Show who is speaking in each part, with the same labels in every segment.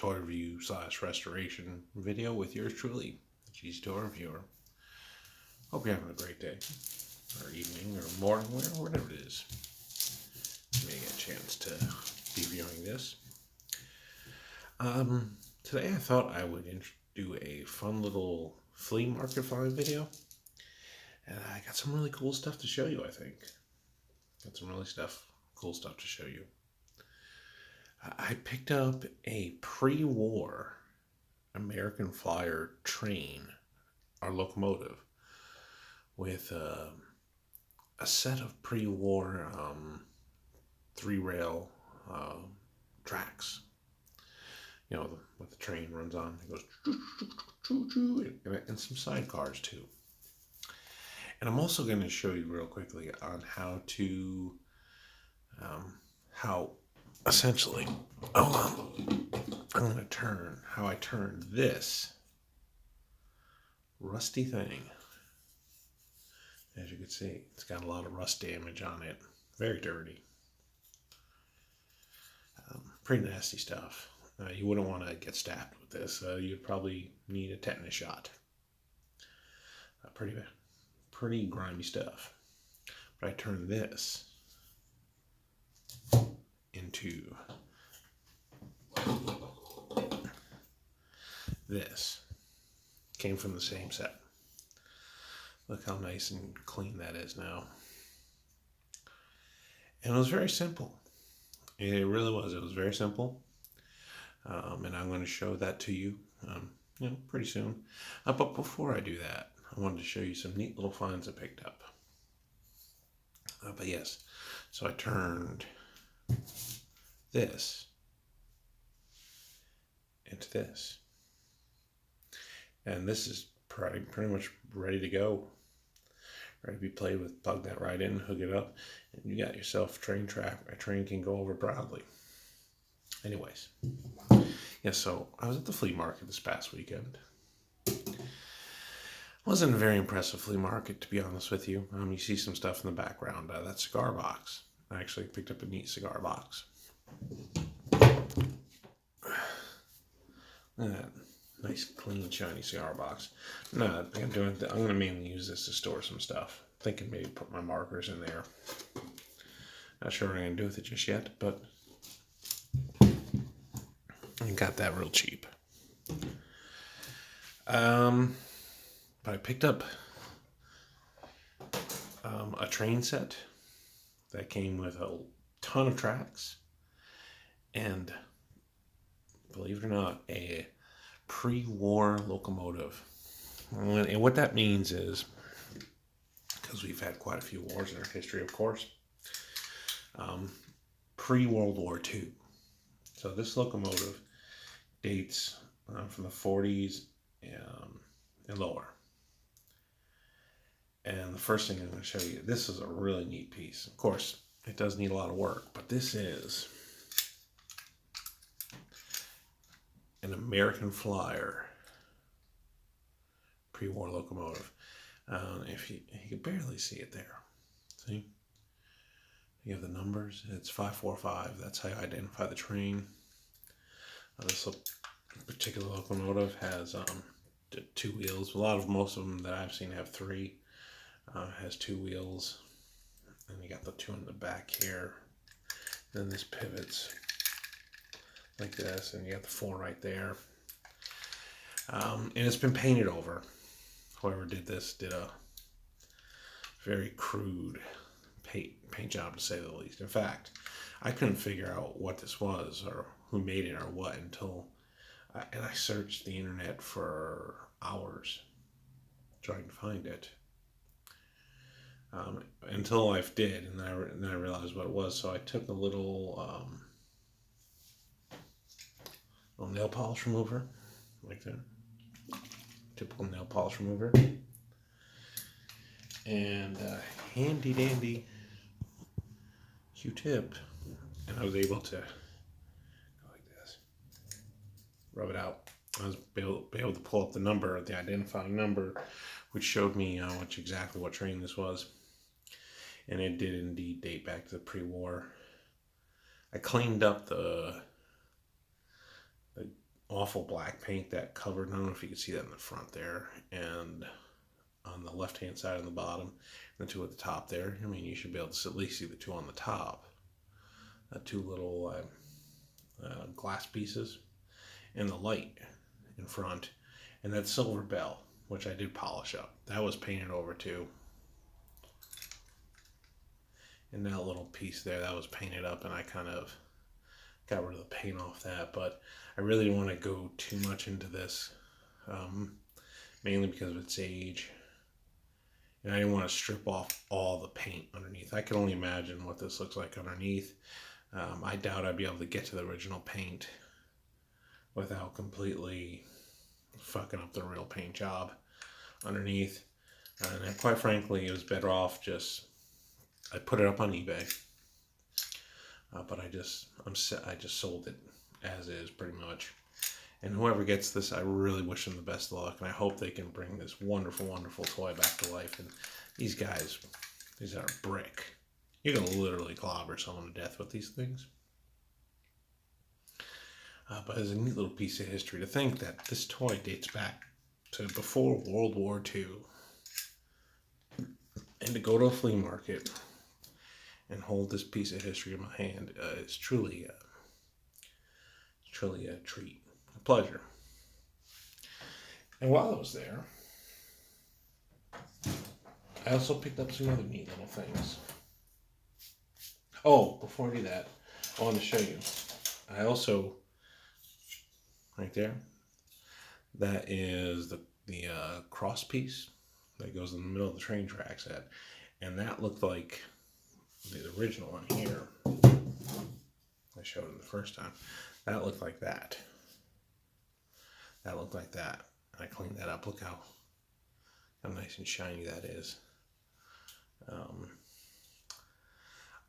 Speaker 1: toy review / restoration video with yours truly, Cheesy Toy Reviewer. Hope you're having a great day, or evening, or morning, whatever it is. You may get a chance to be viewing this. Today I thought I would do a fun little flea market find video. And I got some really cool stuff to show you, I think. Got some really cool stuff to show you. I picked up a pre-war American Flyer train, or locomotive, with a set of pre-war 3-rail tracks. You know, what the train runs on. It goes choo-choo-choo-choo, and some sidecars too. And I'm also going to show you real quickly on how to, essentially, I'm going to turn, how I turned this rusty thing. As you can see, it's got a lot of rust damage on it. Very dirty. Pretty nasty stuff. You wouldn't want to get stabbed with this. You'd probably need a tetanus shot. Pretty grimy stuff. But I turned this into this. Came from the same set. Look how nice and clean that is now. And it was very simple. It really was. It was very simple. And I'm going to show that to you, pretty soon. But before I do that, I wanted to show you some neat little finds I picked up. But yes, so I turned this into this. And this is pretty much ready to go. Ready to be played with. Plug that right in, hook it up, and you got yourself a train track. A train can go over proudly. Anyways, yeah, so I was at the flea market this past weekend. Wasn't a very impressive flea market, to be honest with you. You see some stuff in the background. That cigar box. I actually picked up a neat cigar box. Look at that. Nice, clean, shiny cigar box. No, I'm going to mainly use this to store some stuff. Thinking maybe put my markers in there. Not sure what I'm going to do with it just yet, but I got that real cheap. But I picked up a train set that came with a ton of tracks and, believe it or not, a pre-war locomotive. And what that means is, because we've had quite a few wars in our history, of course, pre-World War II. So this locomotive dates from the 40s and lower. And the first thing I'm going to show you, this is a really neat piece. Of course, it does need a lot of work, but this is an American Flyer pre-war locomotive. If you can barely see it there. See? You have the numbers. It's 545. That's how you identify the train. This particular locomotive has 2 wheels. Most of them that I've seen have 3. Has 2 wheels. And you got the 2 in the back here. Then this pivots like this, and you got the 4 right there. And it's been painted over. Whoever did this did a very crude paint job, to say the least. In fact, I couldn't figure out what this was or who made it or what until I searched the internet for hours trying to find it. Until I did, and then I realized what it was. So I took a little nail polish remover, like that, typical nail polish remover, and a handy dandy Q-tip, and I was able to go like this, rub it out. I was able to pull up the number, the identifying number, which showed me exactly what train this was. And it did indeed date back to the pre-war. I cleaned up the awful black paint that covered. I don't know if you can see that in the front there, and on the left hand side and the bottom, and the two at the top there. I mean, you should be able to at least see the two on the top. Two little glass pieces, and the light in front, and that silver bell, which I did polish up. That was painted over too. And that little piece there, that was painted up, and I kind of got rid of the paint off that, but I really didn't want to go too much into this, mainly because of its age, and I didn't want to strip off all the paint underneath. I can only imagine what this looks like underneath. I doubt I'd be able to get to the original paint without completely fucking up the real paint job underneath, and quite frankly, it was better off I put it up on eBay, but I just sold it as is pretty much. And whoever gets this, I really wish them the best of luck, and I hope they can bring this wonderful, wonderful toy back to life. And these guys, these are a brick. You're gonna literally clobber someone to death with these things. But it's a neat little piece of history to think that this toy dates back to before World War II, and to go to a flea market and hold this piece of history in my hand is truly a treat, a pleasure. And while I was there, I also picked up some other neat little things. Oh, before I do that, I want to show you. I also, right there, that is the cross piece that goes in the middle of the train tracks and that looked like the original one here. I showed it the first time. That looked like that. That looked like that. I cleaned that up. Look how nice and shiny that is.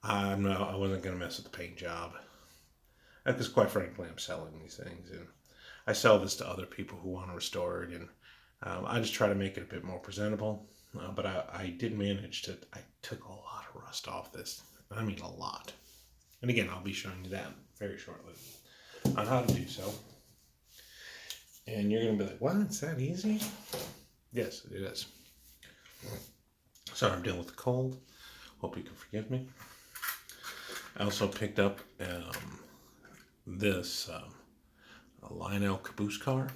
Speaker 1: I wasn't gonna mess with the paint job, because quite frankly, I'm selling these things, and I sell this to other people who want to restore it, and I just try to make it a bit more presentable. But I did manage to. I took a lot of rust off this. I mean, a lot. And again, I'll be showing you that very shortly on how to do so. And you're gonna be like, "What? It's that easy?" Yes, it is. Sorry, I'm dealing with the cold. Hope you can forgive me. I also picked up this a Lionel caboose car.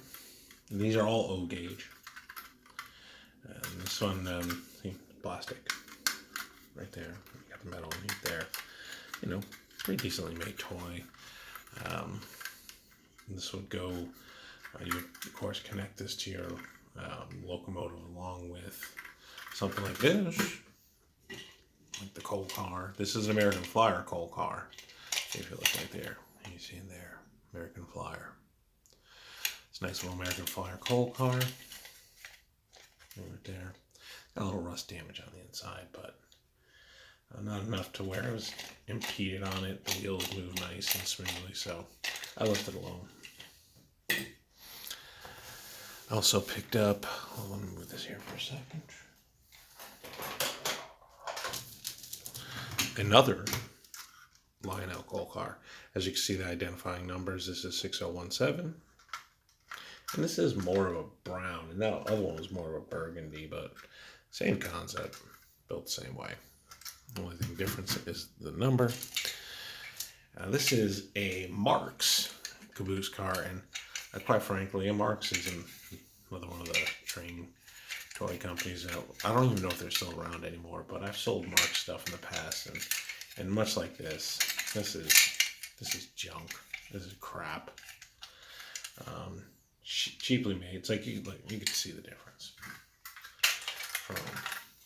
Speaker 1: And these are all O gauge. And this one, see, plastic right there. You got the metal underneath there. You know, pretty decently made toy. This would go. You would, of course, connect this to your locomotive along with something like this. Like the coal car. This is an American Flyer coal car. If you look right there, you see in there, American Flyer. It's a nice little American Flyer coal car. Right there. Got a little rust damage on the inside, but not enough to where it was impeded on it. The wheels move nice and smoothly, so I left it alone. I also picked up, let me move this here for a second. Another Lionel coal car. As you can see, the identifying numbers, this is 6017. And this is more of a brown, and that other one was more of a burgundy, but same concept, built the same way. The only thing difference is the number. This is a Marx caboose car, and quite frankly, a Marx is another one of the train toy companies. I don't even know if they're still around anymore, but I've sold Marx stuff in the past, and much like this is junk. This is crap. Cheaply made. It's like you can see the difference from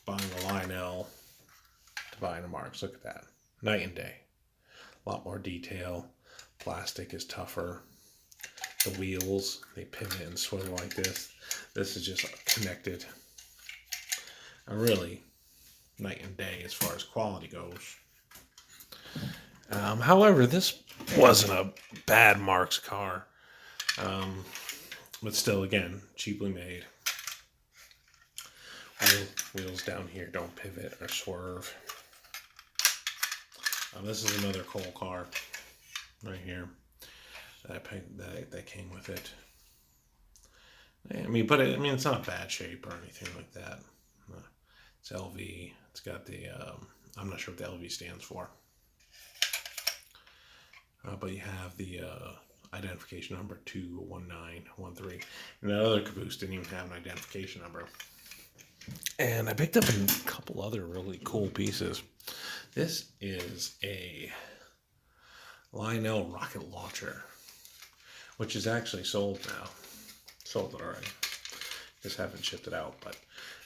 Speaker 1: buying a Lionel to buying a Marx. Look at that, night and day. A lot more detail. Plastic is tougher. The wheels, they pivot and swivel like this. This is just connected. Really night and day as far as quality goes. However, this wasn't a bad Marx car. But still, again, cheaply made. Wheels down here don't pivot or swerve. This is another coal car right here. that came with it. I mean, but it's not bad shape or anything like that. It's LV. It's got the I'm not sure what the LV stands for, but you have the identification number 21913. And that other caboose didn't even have an identification number. And I picked up a couple other really cool pieces. This is a Lionel rocket launcher, which is actually sold now. Sold it already. Just haven't shipped it out, but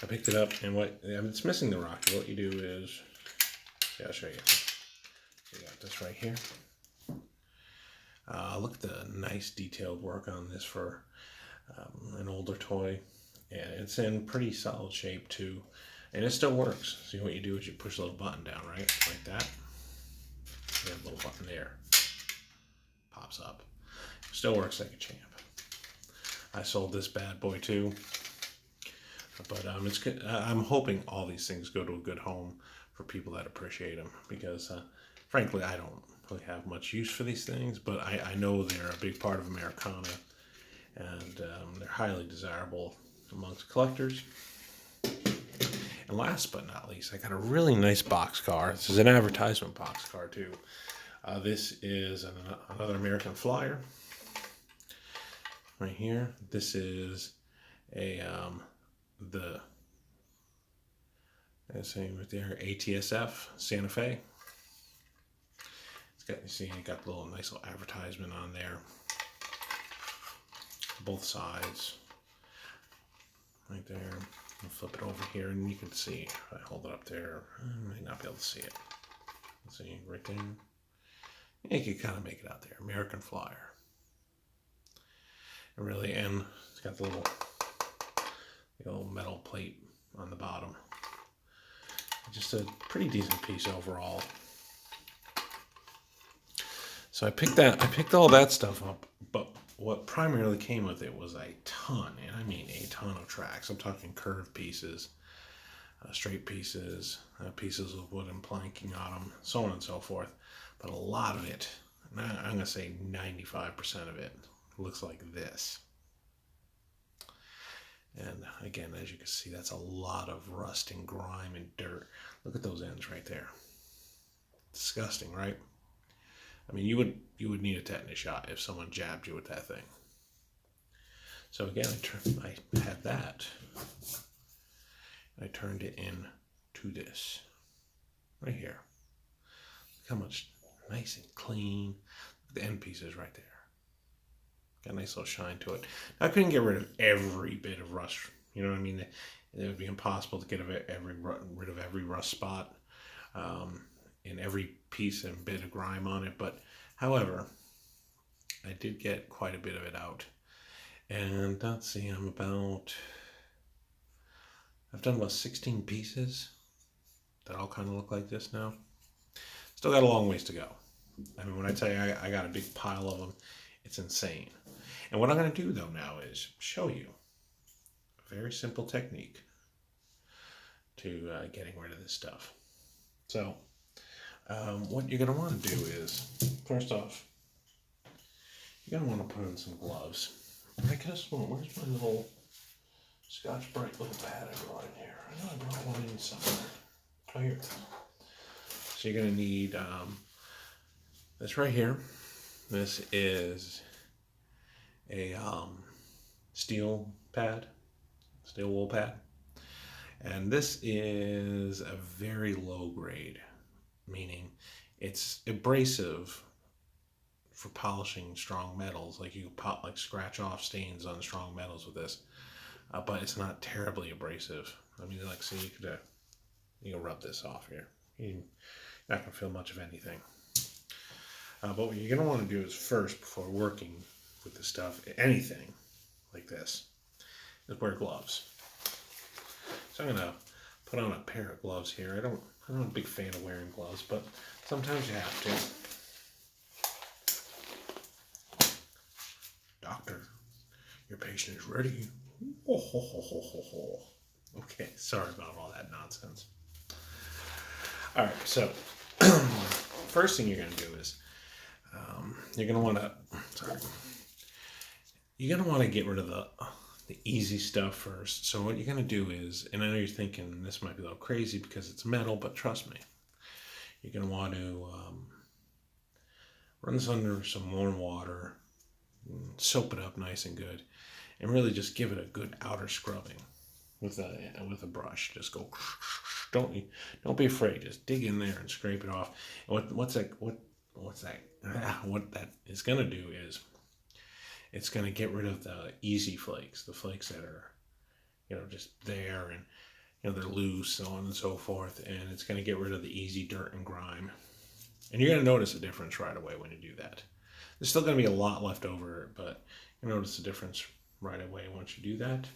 Speaker 1: I picked it up, and it's missing the rocket. What you do is, I'll show you. So you got this right here. Look at the nice detailed work on this for an older toy, and it's in pretty solid shape too, and it still works. See, what you do is you push a little button down, right, like that. You have a little button there, pops up. Still works like a champ. I sold this bad boy too, but it's good. I'm hoping all these things go to a good home for people that appreciate them, because frankly, I don't really have much use for these things, but I know they're a big part of Americana, and they're highly desirable amongst collectors. And last but not least, I got a really nice box car. This is an advertisement box car too. This is another American Flyer. Right here, this is the same right there, ATSF Santa Fe. It's got, you see, it got a little nice little advertisement on there, both sides, right there. I'll flip it over here, and you can see. If I hold it up there, I might not be able to see it. See right there. Yeah, you can kind of make it out there. American Flyer. Really, and it's got the little metal plate on the bottom. Just a pretty decent piece overall. So I picked all that stuff up, but what primarily came with it was a ton, and I mean a ton of tracks. I'm talking curved pieces, straight pieces, pieces with wooden planking on them, so on and so forth. But a lot of it, I'm going to say 95% of it, looks like this. And again, as you can see, that's a lot of rust and grime and dirt. Look at those ends right there. Disgusting, right? I mean, you would need a tetanus shot if someone jabbed you with that thing. So again, I had that. I turned it into this right here. Look how much nice and clean. The end pieces right there. Got a nice little shine to it. Now, I couldn't get rid of every bit of rust. You know what I mean? It would be impossible to get rid of every rust spot and every piece and bit of grime on it. But, however, I did get quite a bit of it out. And let's see, I've done about 16 pieces that all kind of look like this now. Still got a long ways to go. I mean, when I tell you I got a big pile of them, it's insane. And what I'm going to do, though, now is show you a very simple technique to getting rid of this stuff. So, what you're going to want to do is, first off, you're going to want to put on some gloves. I guess, where's my little Scotch-Brite little pad I brought in here? I know I brought one in somewhere. Oh, here. So you're going to need this right here. This is a steel wool pad, and this is a very low grade, meaning it's abrasive for polishing strong metals. Like you can scratch off stains on strong metals with this, but it's not terribly abrasive. I mean, like, so you can rub this off here. You're not gonna feel much of anything. But what you're going to want to do is first, before working with the stuff, anything like this, is wear gloves. So I'm going to put on a pair of gloves here. I'm not a big fan of wearing gloves, but sometimes you have to. Doctor, your patient is ready. Oh, ho, ho, ho, ho, ho. Okay, sorry about all that nonsense. All right, so first thing you're going to do is you're going to want to time. You're going to want to get rid of the easy stuff first. So what you're going to do is, and I know you're thinking this might be a little crazy because it's metal, but trust me, you're going to want to run this under some warm water, soap it up nice and good, and really just give it a good outer scrubbing with a brush. Just go, don't be afraid. Just dig in there and scrape it off. And what that is going to do is it's going to get rid of the easy flakes, the flakes that are, just there and, they're loose, so on and so forth. And it's going to get rid of the easy dirt and grime. And you're going to notice a difference right away when you do that. There's still going to be a lot left over, but you'll notice the difference right away once you do that.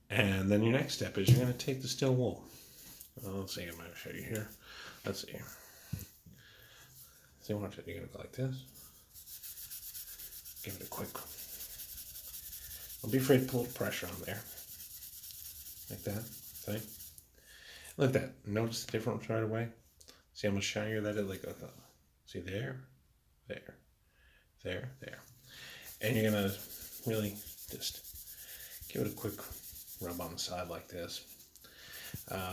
Speaker 1: And then your next step is you're going to take the steel wool. Let's see, I'm going to show you here. Let's see. See, watch it. You're going to go like this. Give it a quick. Don't be afraid to put a little pressure on there. Like that. See? Look at that. Notice the difference right away? See how much shinier that is? See there, there, there, there. And you're going to really just give it a quick rub on the side like this.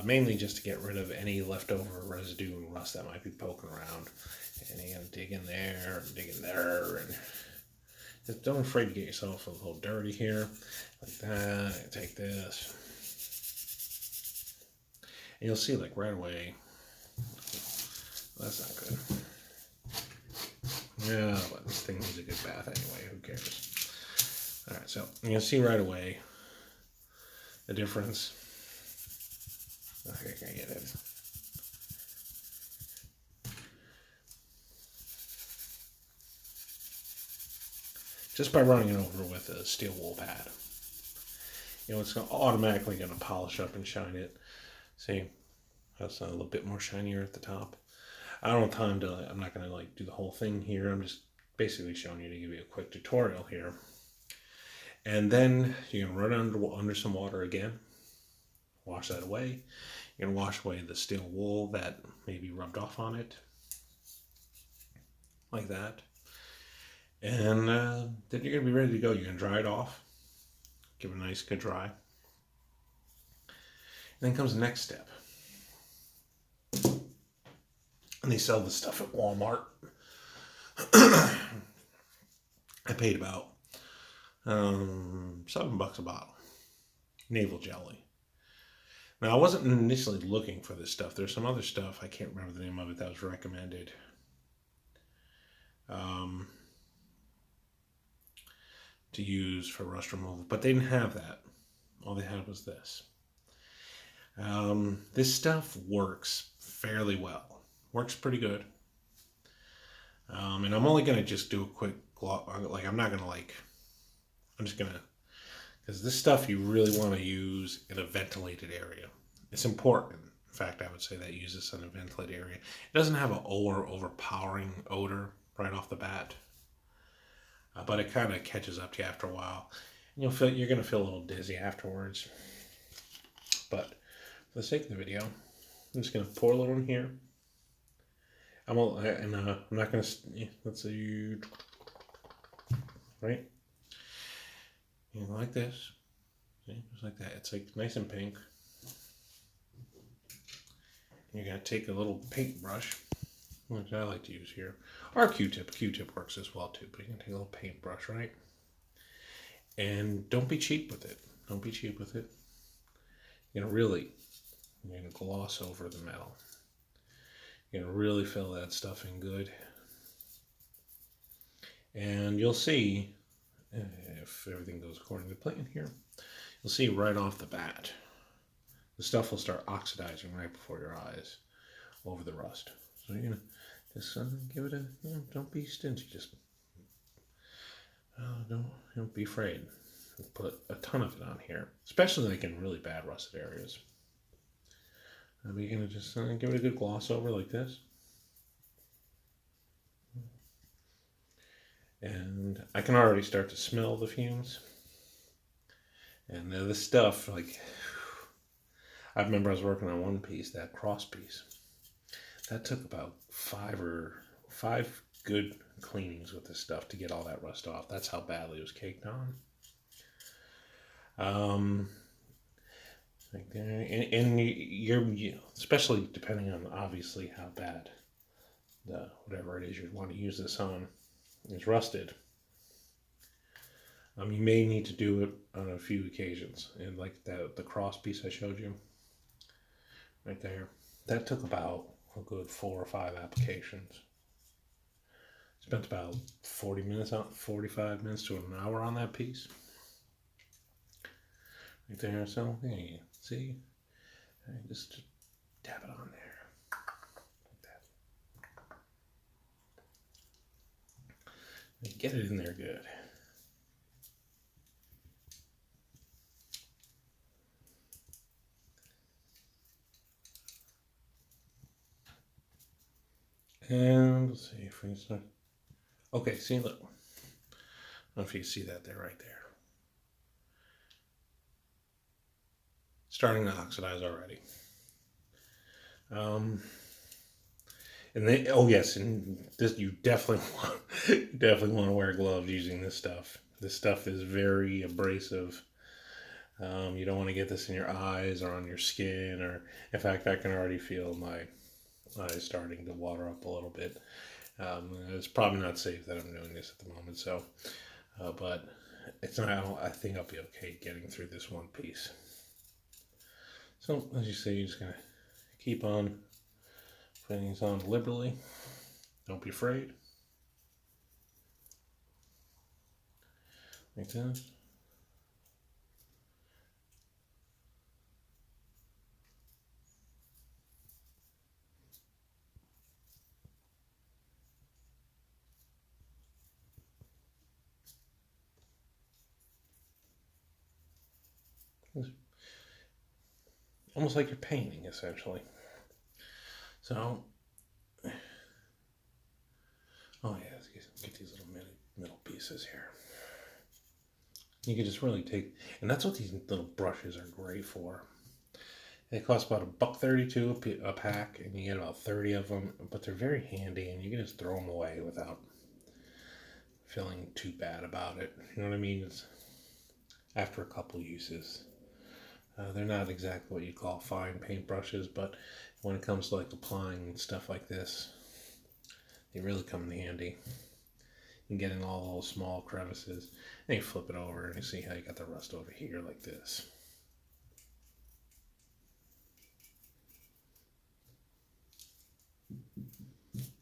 Speaker 1: Mainly just to get rid of any leftover residue and rust that might be poking around. And you're going to dig in there and dig in there. And just don't be afraid to get yourself a little dirty here. Like that. Take this. And you'll see right away. That's not good. Yeah, but this thing needs a good bath anyway. Who cares? Alright, so you'll see right away the difference. Okay, can I get it? Just by running it over with a steel wool pad. It's automatically going to polish up and shine it. See? That's a little bit more shinier at the top. I don't have time to, I'm not going to do the whole thing here. I'm just basically showing you to give you a quick tutorial here. And then you're going to run under some water again. Wash that away. You're going to wash away the steel wool that maybe rubbed off on it. Like that. And then you're going to be ready to go. You're going to dry it off. Give it a nice good dry. And then comes the next step. And they sell this stuff at Walmart. I paid about $7 a bottle. Navel jelly. Now, I wasn't initially looking for this stuff. There's some other stuff, I can't remember the name of it, that was recommended. To use for rust removal. But they didn't have that. All they had was this. This stuff works fairly well. Works pretty good. And I'm only going to just do a quick gloss. I'm not going to I'm just going to, because this stuff you really want to use in a ventilated area. It's important. In fact, I would say that use this in a ventilated area. It doesn't have an overpowering odor right off the bat. But it kind of catches up to you after a while. And you're going to feel a little dizzy afterwards. But for the sake of the video, I'm just going to pour a little in here. I'm not going to, let's see, right? Like this. See, just like that. It's nice and pink. You're going to take a little paintbrush, which I like to use here. Or a Q-tip. Q-tip works as well too, but you can take a little paintbrush, right? And don't be cheap with it. Don't be cheap with it. You're going to gloss over the metal. You're going to really fill that stuff in good. And you'll see, if everything goes according to plan here, you'll see right off the bat, the stuff will start oxidizing right before your eyes over the rust. So you're going to just give it a, don't be stingy. Just don't be afraid. Put a ton of it on here, especially in really bad rusted areas. You're going to just give it a good gloss over like this. And I can already start to smell the fumes. And this stuff, I remember I was working on one piece, that cross piece. That took about five good cleanings with this stuff to get all that rust off. That's how badly it was caked on. Right there, and you especially depending on obviously how bad the whatever it is you want to use this on is rusted. You may need to do it on a few occasions, and like the cross piece I showed you right there, that took about a good 4 or 5 applications. Spent about 45 minutes to an hour on that piece. Right there, so hey, see, just dab it on there, like that. And get it in there good. And let's see if we can start. Okay, see, look. I don't know if you see that there, right there. Starting to oxidize already. And they, oh yes, and this you definitely want to wear gloves using this stuff. This stuff is very abrasive. You don't want to get this in your eyes or on your skin, or in fact, I can already feel my eyes starting to water up a little bit. It's probably not safe that I'm doing this at the moment, so, but it's not. I think I'll be okay getting through this one piece. So, as you say, you're just gonna keep on putting these on liberally. Don't be afraid. Like this. Almost like you're painting, essentially. So, oh yeah, get these little middle pieces here. You can just really take, and that's what these little brushes are great for. They cost about $1.32 a pack, and you get about 30 of them, but they're very handy, and you can just throw them away without feeling too bad about it. You know what I mean? It's after a couple uses. They're not exactly what you call fine paintbrushes, but when it comes to like applying stuff like this, they really come in handy. You get in all those small crevices, and you flip it over, and you see how you got the rust over here like this.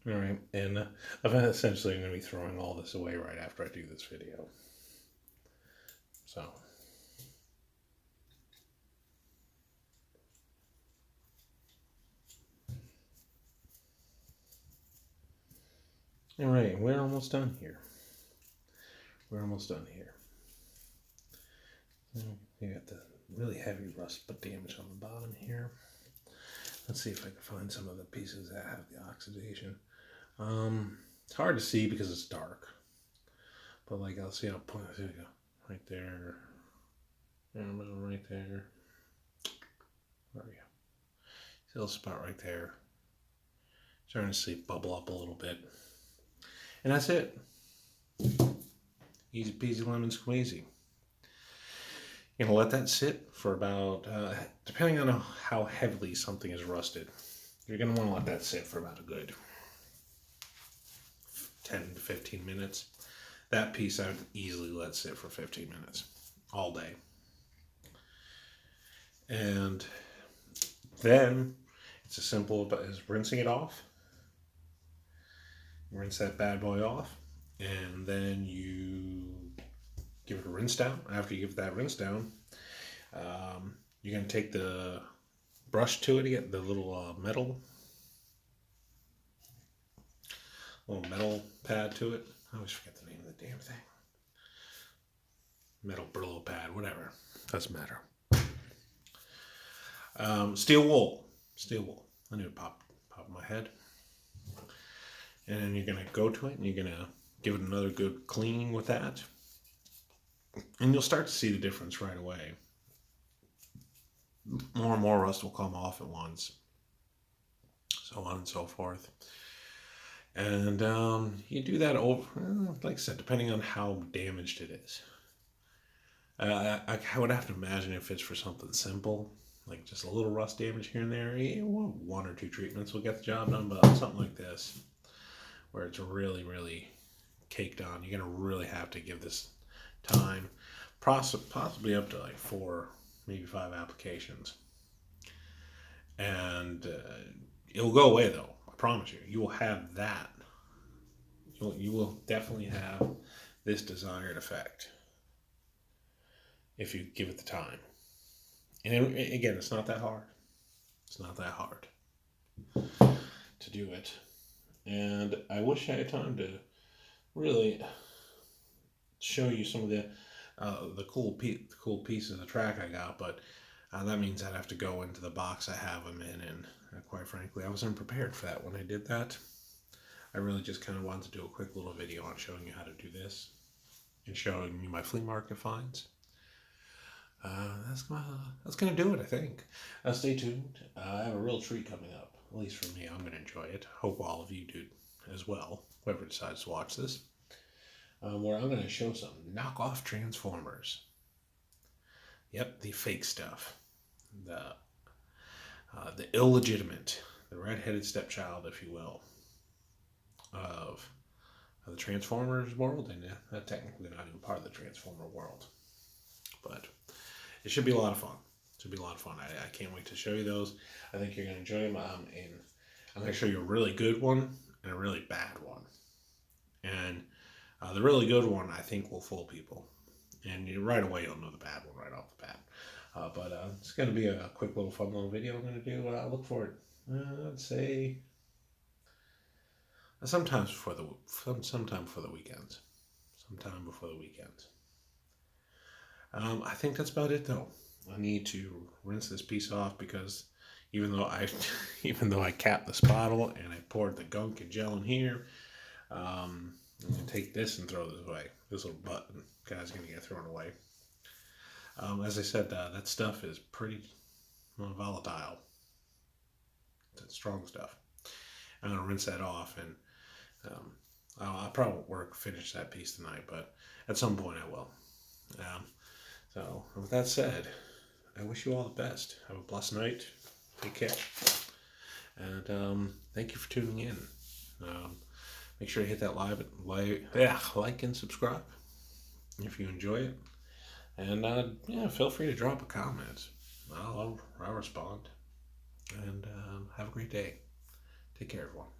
Speaker 1: All right, and I'm essentially going to be throwing all this away right after I do this video. So. All right, we're almost done here. We're almost done here. You got the really heavy rust but damage on the bottom here. Let's see if I can find some of the pieces that have the oxidation. It's hard to see because it's dark. But like I'll see, I'll point, there we go. Right there. In the middle right there. There we go. See a little spot right there. Starting to see bubble up a little bit. And that's it. Easy peasy lemon squeezy. You're going to let that sit for about, depending on how heavily something is rusted, you're going to want to let that sit for about a good 10 to 15 minutes. That piece I would easily let sit for 15 minutes all day. And then it's as simple as rinsing it off. Rinse that bad boy off, and then you give it a rinse down. After you give that rinse down, you're going to take the brush to it, get the little metal pad to it. I always forget the name of the damn thing. Metal Brillo pad, whatever. Doesn't matter. Steel wool. I knew it popped in my head. And then you're going to go to it, and you're going to give it another good cleaning with that. And you'll start to see the difference right away. More and more rust will come off at once. So on and so forth. And you do that over, like I said, depending on how damaged it is. I would have to imagine if it's for something simple, like just a little rust damage here and there, yeah, well, 1 or 2 treatments will get the job done. But something like this, where it's really, really caked on, you're gonna really have to give this time, possibly up to like 4, maybe 5 applications, and it'll go away though. I promise you, you will have that. You will definitely have this desired effect if you give it the time. And again, it's not that hard. It's not that hard to do it. And I wish I had time to really show you some of the cool pieces of the track I got, but that means I'd have to go into the box I have them in, and quite frankly, I wasn't prepared for that when I did that. I really just kind of wanted to do a quick little video on showing you how to do this and showing you my flea market finds. That's gonna do it, I think. Stay tuned. I have a real treat coming up. At least for me, I'm gonna enjoy it. Hope all of you do as well. Whoever decides to watch this, where I'm gonna show some knockoff Transformers. Yep, the fake stuff, the illegitimate, the red-headed stepchild, if you will, of the Transformers world, and technically not even part of the Transformer world, but it should be a lot of fun. It should be a lot of fun. I can't wait to show you those. I think you're going to enjoy them. And I'm going to show you a really good one and a really bad one. And the really good one, I think, will fool people. And right away, you'll know the bad one right off the bat. But it's going to be a quick little fun little video I'm going to do. Look for it, I'd say, sometime before the weekends. Sometime before the weekends. I think that's about it, though. I need to rinse this piece off because even though I capped this bottle and I poured the gunk and gel in here, I'm gonna take this and throw this away. This little button guy's gonna get thrown away. As I said, that stuff is pretty volatile. It's strong stuff. I'm gonna rinse that off, and I'll probably finish that piece tonight, but at some point I will. So, with that said, I wish you all the best. Have a blessed night. Take care. And thank you for tuning in. Make sure to hit that like and subscribe if you enjoy it. And feel free to drop a comment. I'll respond. And have a great day. Take care, everyone.